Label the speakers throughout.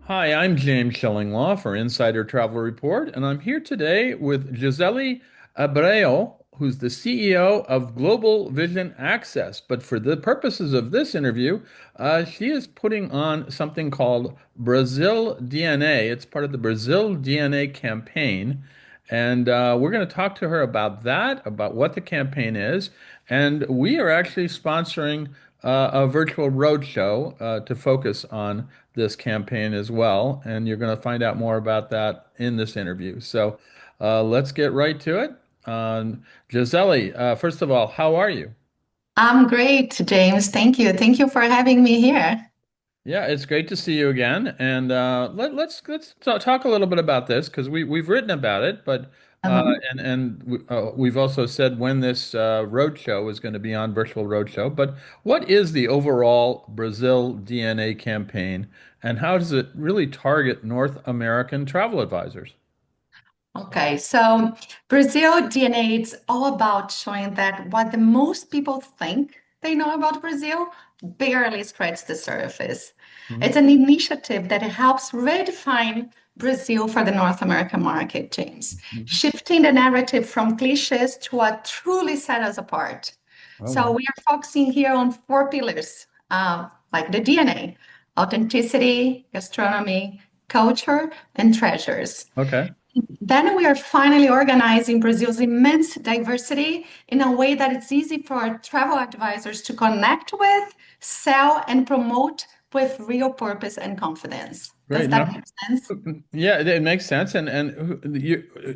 Speaker 1: Hi, I'm James Shillinglaw for Insider Travel Report, and I'm here today with Gisele Abreu, who's the CEO of Global Vision Access. But for the purposes of this interview, she is putting on something called Brazil DNA. It's part of the Brazil DNA campaign. And we're going to talk to her about that, about what the campaign is. And we are actually sponsoring a virtual roadshow to focus on this campaign as well. And you're going to find out more about that in this interview. So let's get right to it. Gisele, first of all, how are you?
Speaker 2: I'm great, James. Thank you. Thank you for having me here.
Speaker 1: Yeah, it's great to see you again. And talk a little bit about this because we've written about it, but
Speaker 2: Uh-huh.
Speaker 1: we've also said when this roadshow is going to be on virtual roadshow. But what is the overall Brazil DNA campaign, and how does it really target North American travel advisors?
Speaker 2: Okay, so Brazil DNA, it's all about showing that what the most people think they know about Brazil barely scratches the surface.
Speaker 1: Mhm.
Speaker 2: It's an initiative that helps redefine Brazil for the North American market, James,
Speaker 1: Mhm.
Speaker 2: shifting the narrative from cliches to what truly set us apart.
Speaker 1: Oh,
Speaker 2: So
Speaker 1: wow.
Speaker 2: we are focusing here on four pillars, like the DNA: authenticity, gastronomy, culture, and treasures.
Speaker 1: Okay.
Speaker 2: Then we are finally organizing Brazil's immense diversity in a way that it's easy for our travel advisors to connect with, sell, and promote with real purpose and confidence. Does
Speaker 1: Great.
Speaker 2: that
Speaker 1: Now,
Speaker 2: make sense?
Speaker 1: yeah, it makes sense. And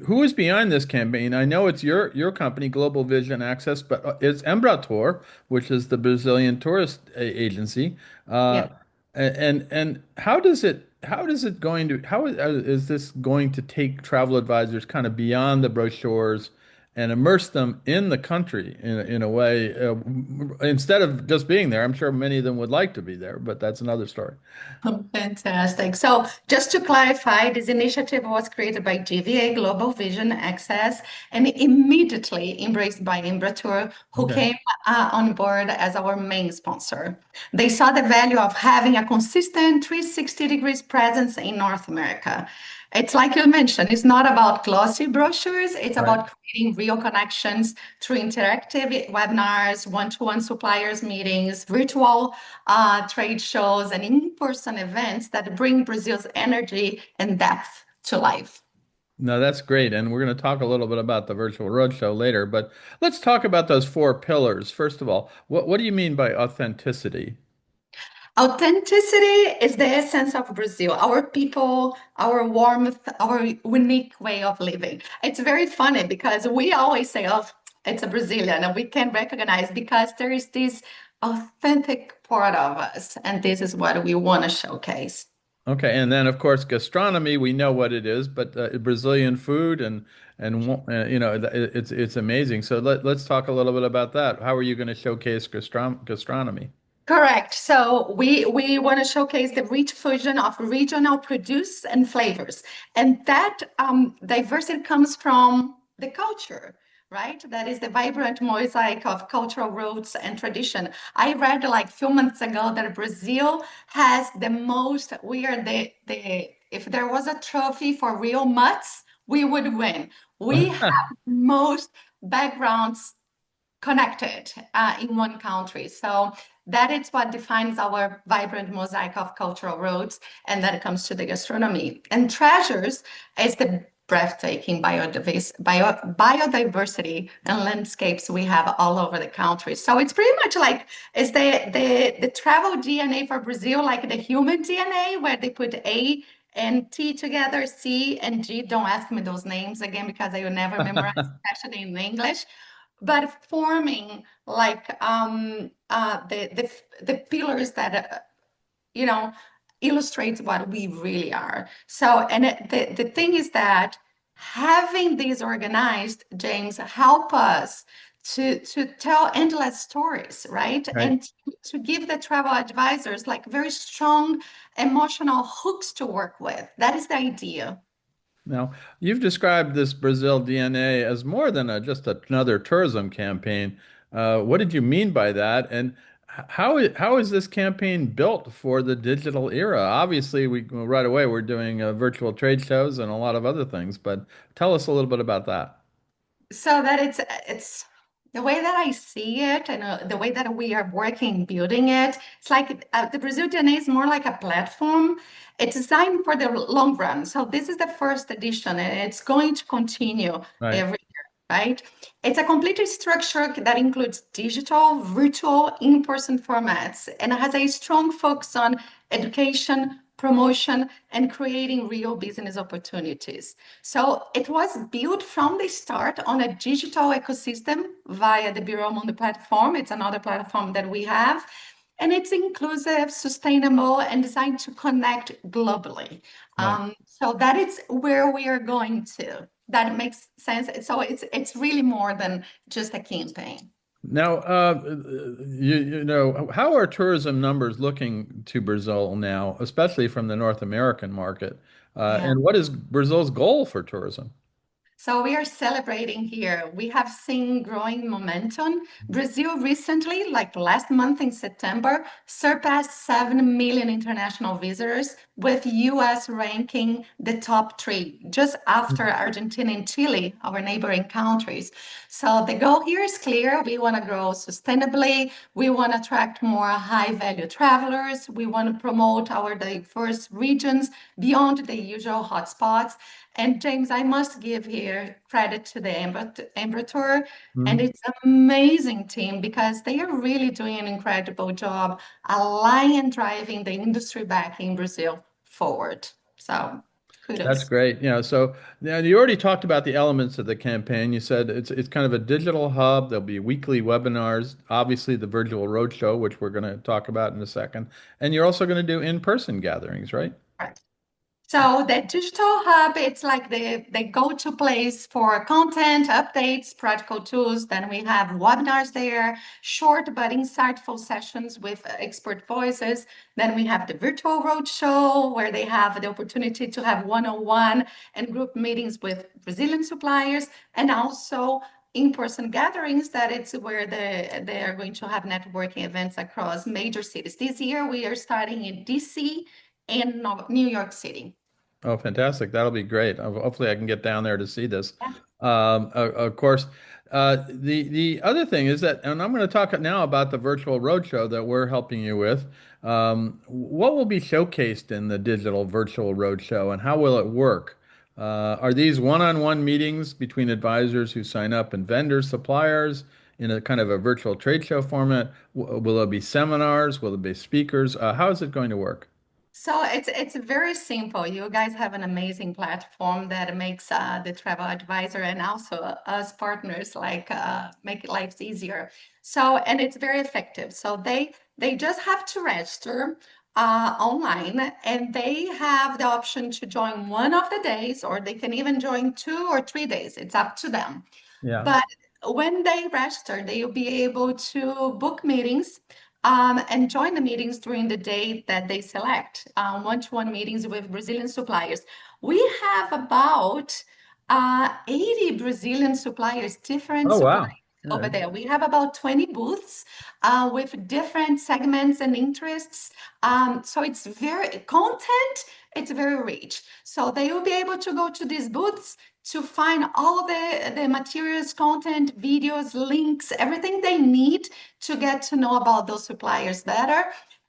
Speaker 1: who is behind this campaign? I know it's your company, Global Vision Access, but it's Embratur, which is the Brazilian tourist agency. Uh,
Speaker 2: Yeah.
Speaker 1: and how does it going to is this going to take travel advisors kind of beyond the brochures and immerse them in the country in a way instead of just being there? I'm sure many of them would like to be there, but that's another story.
Speaker 2: Fantastic. So, just to clarify, this initiative was created by GVA Global Vision Access and immediately embraced by Imbratur, who
Speaker 1: Okay.
Speaker 2: came on board as our main sponsor. They saw the value of having a consistent 360 degrees presence in North America. It's like you mentioned, it's not about glossy brochures, it's
Speaker 1: Right.
Speaker 2: about creating real connections through interactive webinars, one-to-one suppliers meetings, virtual trade shows, and in-person events that bring Brazil's energy and depth to life.
Speaker 1: No, that's great. And we're going to talk a little bit about the virtual roadshow later, but let's talk about those four pillars. First of all, what do you mean by authenticity?
Speaker 2: Authenticity is the essence of Brazil, our people, our warmth, our unique way of living. It's very funny because we always say, oh, it's a Brazilian, and we can recognize because there is this authentic part of us, and this is what we want to showcase.
Speaker 1: Okay, and then of course gastronomy, we know what it is, but Brazilian food it's amazing. So let's talk a little bit about that. How are you going to showcase gastronomy?
Speaker 2: Correct. So we want to showcase the rich fusion of regional produce and flavors, and that diversity comes from the culture, right? That is the vibrant mosaic of cultural roots and tradition. I read like a few months ago that Brazil has the most. We are the if there was a trophy for real mutts, we would win. We have most backgrounds connected in one country. So that is what defines our vibrant mosaic of cultural roots. And then it comes to the gastronomy. And treasures is the breathtaking biodiversity and landscapes we have all over the country. So it's pretty much like it's the travel DNA for Brazil, like the human DNA, where they put A and T together, C and G. Don't ask me those names again because I will never memorize, especially in English, but forming like the pillars that you know illustrates what we really are. So, and the thing is that having these organized, James, help us to tell endless stories, right?
Speaker 1: Right.
Speaker 2: And to give the travel advisors like very strong emotional hooks to work with. That is the idea.
Speaker 1: Now, you've described this Brazil DNA as more than just another tourism campaign. What did you mean by that? And How is this campaign built for the digital era? Obviously, we right away we're doing virtual trade shows and a lot of other things, but tell us a little bit about that.
Speaker 2: So that it's the way that I see it and the way that we are working building it. It's like the Brazil DNA is more like a platform. It's designed for the long run. So this is the first edition, and it's going to continue
Speaker 1: Right,
Speaker 2: every year, right? It's a complete structure that includes digital, virtual, in-person formats, and has a strong focus on education, promotion, and creating real business opportunities. So it was built from the start on a digital ecosystem via the Bureau Mundo platform. It's another platform that we have. And it's inclusive, sustainable, and designed to connect globally.
Speaker 1: right.
Speaker 2: So that is where we are going to. That makes sense. So it's really more than just a campaign.
Speaker 1: Now, you know, how are tourism numbers looking to Brazil now, especially from the North American market?
Speaker 2: Yeah.
Speaker 1: And what is Brazil's goal for tourism?
Speaker 2: So we are celebrating here. We have seen growing momentum. Brazil recently, like last month in September, surpassed 7 million international visitors, with US ranking the top three, just after Argentina and Chile, our neighboring countries. So the goal here is clear. We want to grow sustainably. We want to attract more high value travelers. We want to promote our diverse regions beyond the usual hotspots. And James, I must give here credit to the Embrator and
Speaker 1: Mhm.
Speaker 2: its amazing team because they are really doing an incredible job aligning and driving the industry back in Brazil forward. So
Speaker 1: That's
Speaker 2: kudos.
Speaker 1: great. So now you already talked about the elements of the campaign. You said it's kind of a digital hub. There'll be weekly webinars, obviously the virtual roadshow, which we're going to talk about in a second, and you're also going to do in-person gatherings, right?
Speaker 2: Right. So the digital hub, it's like the go-to place for content, updates, practical tools. Then we have webinars there, short but insightful sessions with expert voices. Then we have the virtual roadshow where they have the opportunity to have one-on-one and group meetings with Brazilian suppliers, and also in-person gatherings that it's where they are going to have networking events across major cities. This year we are starting in DC and New York City.
Speaker 1: Oh, fantastic. That'll be great. Hopefully I can get down there to see this. Of course, the other thing is that, and I'm going to talk now about the virtual roadshow that we're helping you with. What will be showcased in the digital virtual roadshow and how will it work? Are these one-on-one meetings between advisors who sign up and vendors, suppliers in a kind of a virtual trade show format? Will it be seminars? Will it be speakers? How is it going to work?
Speaker 2: So it's very simple. You guys have an amazing platform that makes the travel advisor and also us partners like make lives easier. So and it's very effective. So they just have to register online and they have the option to join one of the days or they can even join 2 or 3 days. It's up to them.
Speaker 1: Yeah.
Speaker 2: But when they register, they will be able to book meetings and join the meetings during the day that they select, one-to-one meetings with Brazilian suppliers. We have about 80 Brazilian suppliers, different
Speaker 1: Oh,
Speaker 2: suppliers
Speaker 1: wow. Yeah.
Speaker 2: over there. We have about 20 booths with different segments and interests. So it's very content, it's very rich. So they will be able to go to these booths to find all the materials, content, videos, links, everything they need to get to know about those suppliers better.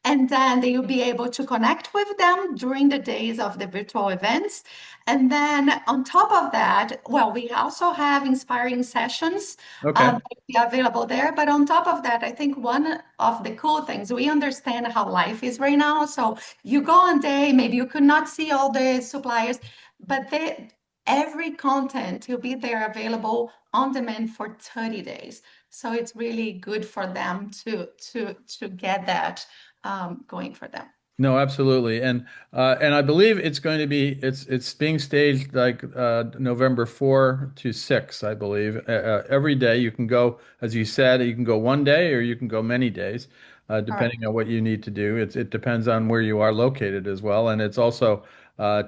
Speaker 2: And then they will be able to connect with them during the days of the virtual events. And then on top of that, well, we also have inspiring sessions
Speaker 1: Okay.
Speaker 2: that will be available there. But on top of that, I think one of the cool things, we understand how life is right now. So you go on day, maybe you could not see all the suppliers, but every content will be there available on demand for 30 days. So it's really good for them to get that going for them.
Speaker 1: No, absolutely. And I believe it's going to be it's being staged like November 4 to 6, I believe. Every day you can go, as you said, you can go one day or you can go many days, depending
Speaker 2: Correct.
Speaker 1: on what you need to do. It depends on where you are located as well, and it's also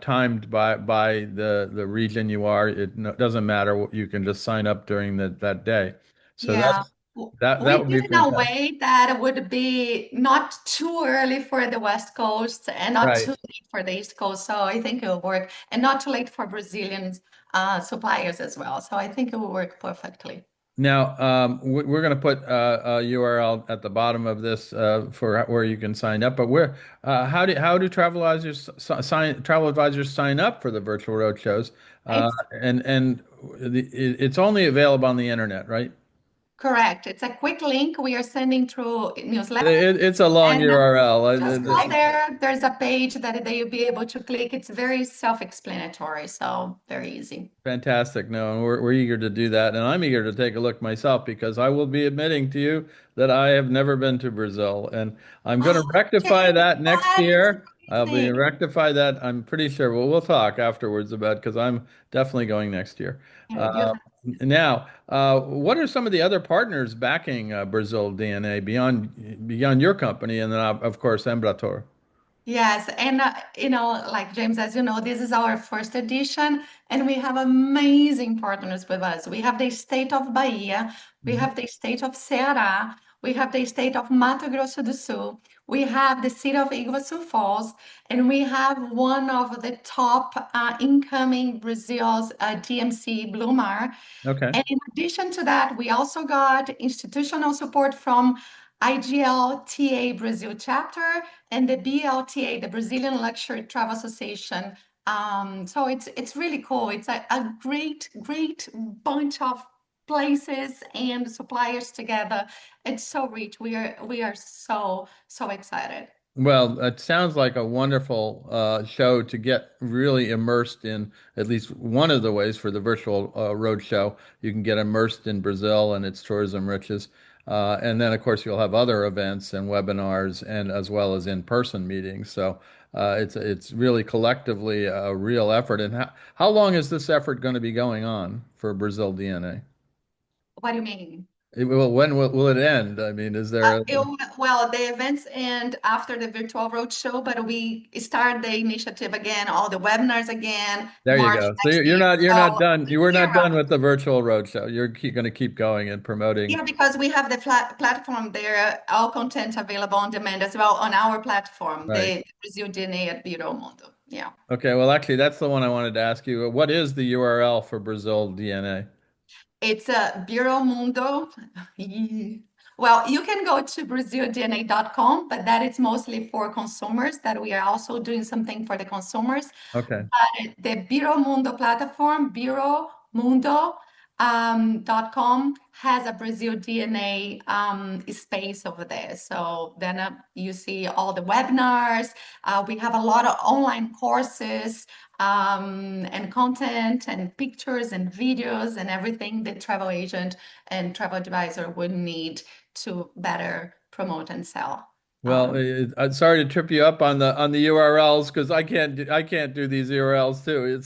Speaker 1: timed by the region you are. It doesn't matter. You can just sign up during that day. So
Speaker 2: Yeah.
Speaker 1: That
Speaker 2: We
Speaker 1: would
Speaker 2: did
Speaker 1: be
Speaker 2: in a
Speaker 1: fantastic.
Speaker 2: way that would be not too early for the West Coast and not too
Speaker 1: Right.
Speaker 2: late for the East Coast. So I think it will work, and not too late for Brazilian suppliers as well. So I think it will work perfectly.
Speaker 1: Now, we're going to put a URL at the bottom of this for where you can sign up. But how do travel advisors sign up for the virtual road shows?
Speaker 2: It's
Speaker 1: And it's only available on the internet, right?
Speaker 2: correct. It's a quick link we are sending through newsletter.
Speaker 1: It's a long
Speaker 2: And
Speaker 1: URL.
Speaker 2: just go there. There's a page that you'll be able to click. It's very self-explanatory, so very easy.
Speaker 1: Fantastic. No, and we're eager to do that. And I'm eager to take a look myself because I will be admitting to you that I have never been to Brazil. And I'm going to
Speaker 2: Oh,
Speaker 1: rectify
Speaker 2: James,
Speaker 1: that next
Speaker 2: that is
Speaker 1: year. I'll be
Speaker 2: amazing.
Speaker 1: rectify that. I'm pretty sure. Well, we'll talk afterwards about because I'm definitely going next year.
Speaker 2: Yeah, you
Speaker 1: Uh,
Speaker 2: have.
Speaker 1: Now, what are some of the other partners backing Brazil DNA beyond your company and then of course Embrator?
Speaker 2: Yes, and like James, as you know, this is our first edition, and we have amazing partners with us. We have the state of Bahia, we
Speaker 1: Mhm.
Speaker 2: have the state of Ceará, we have the state of Mato Grosso do Sul, we have the city of Iguaçu Falls, and we have one of the top incoming Brazil's DMC Blue Mar.
Speaker 1: Okay.
Speaker 2: And in addition to that, we also got institutional support from IGLTA Brazil chapter and the BLTA, the Brazilian Luxury Travel Association. So it's really cool. It's a great bunch of places and suppliers together. It's so rich. We are so excited.
Speaker 1: Well, it sounds like a wonderful show to get really immersed in at least one of the ways for the virtual road show. You can get immersed in Brazil and its tourism riches. And then, of course, you'll have other events and webinars and as well as in-person meetings. So it's really collectively a real effort. And how long is this effort going to be going on for Brazil DNA?
Speaker 2: What do you mean?
Speaker 1: When will it end? I mean, is there
Speaker 2: Well, the events end after the virtual roadshow, but we start the initiative again, all the webinars again,
Speaker 1: There you
Speaker 2: March
Speaker 1: go. So
Speaker 2: next
Speaker 1: you're
Speaker 2: year.
Speaker 1: not
Speaker 2: So
Speaker 1: done. You
Speaker 2: it's
Speaker 1: were
Speaker 2: year
Speaker 1: not done
Speaker 2: round.
Speaker 1: with the virtual roadshow. You're going to keep going and promoting.
Speaker 2: Yeah, because we have the platform there, all content available on demand as well on our platform,
Speaker 1: Right.
Speaker 2: the Brazil DNA at Biro Mundo. Yeah.
Speaker 1: Okay. Well, actually, that's the one I wanted to ask you. What is the URL for Brazil DNA?
Speaker 2: It's a Bureau Mundo. Well, you can go to brazildna.com, but that is mostly for consumers, that we are also doing something for the consumers.
Speaker 1: Okay.
Speaker 2: But the Biro Mundo platform, .com has a Brazil DNA space over there. So then you see all the webinars. We have a lot of online courses and content and pictures and videos and everything the travel agent and travel advisor would need to better promote and sell.
Speaker 1: Well, I'm sorry to trip you up on the URLs because I can't do these URLs too.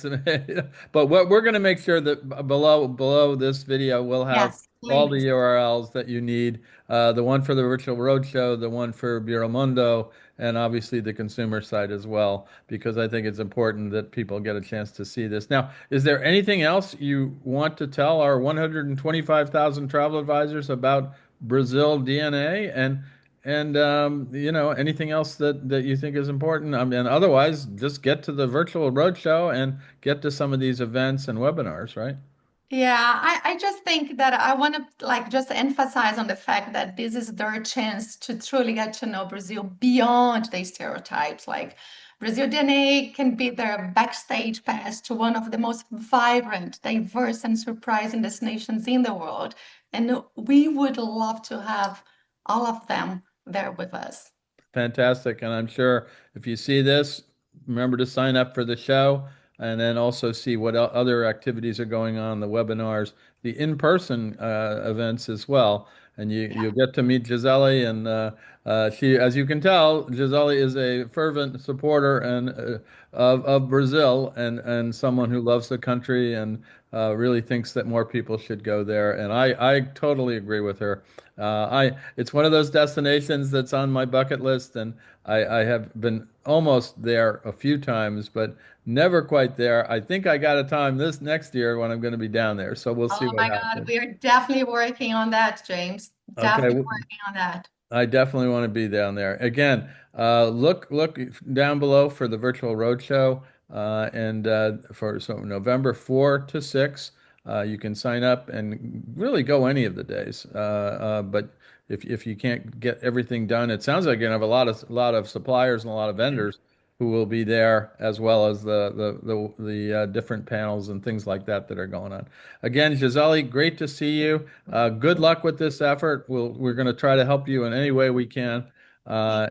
Speaker 1: But what we're going to make sure that below this video we'll have
Speaker 2: Yes,
Speaker 1: all the
Speaker 2: please.
Speaker 1: URLs that you need. The one for the virtual roadshow, the one for Bureau Mundo, and obviously the consumer side as well, because I think it's important that people get a chance to see this. Now, is there anything else you want to tell our 125,000 travel advisors about Brazil DNA and anything else that you think is important? I mean, otherwise, just get to the virtual roadshow and get to some of these events and webinars, right?
Speaker 2: Yeah, I just think that I want to like just emphasize on the fact that this is their chance to truly get to know Brazil beyond the stereotypes. Like Brazil DNA can be their backstage pass to one of the most vibrant, diverse, and surprising destinations in the world. And we would love to have all of them there with us.
Speaker 1: Fantastic. And I'm sure if you see this, remember to sign up for the show and then also see what other activities are going on, the webinars, the in-person events as well. And you'll get to meet Gisele and She, as you can tell, Gisele is a fervent supporter and of Brazil and someone who loves the country and really thinks that more people should go there. And I totally agree with her. It's one of those destinations that's on my bucket list, and I have been almost there a few times, but never quite there. I think I got a time this next year when I'm going to be down there, so we'll see
Speaker 2: Oh
Speaker 1: what
Speaker 2: my God,
Speaker 1: happens.
Speaker 2: we are definitely working on that, James.
Speaker 1: Okay.
Speaker 2: Definitely working on that.
Speaker 1: I definitely want to be down there. Again, look down below for the virtual roadshow, and for so November 4 to 6, you can sign up and really go any of the days. But if you can't get everything done, it sounds like you have a lot of suppliers and a lot of vendors who will be there, as well as the different panels and things like that that are going on. Again, Gisele, great to see you. Good luck with this effort. We're going to try to help you in any way we can. I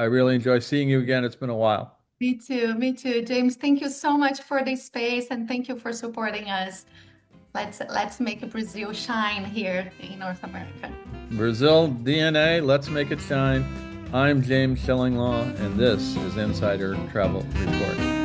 Speaker 1: really enjoy seeing you again. It's been a while.
Speaker 2: Me too, James. Thank you so much for this space and thank you for supporting us. Let's make Brazil shine here in North America.
Speaker 1: Brazil DNA, let's make it shine. I'm James Shillinglaw, and this is Insider Travel Report.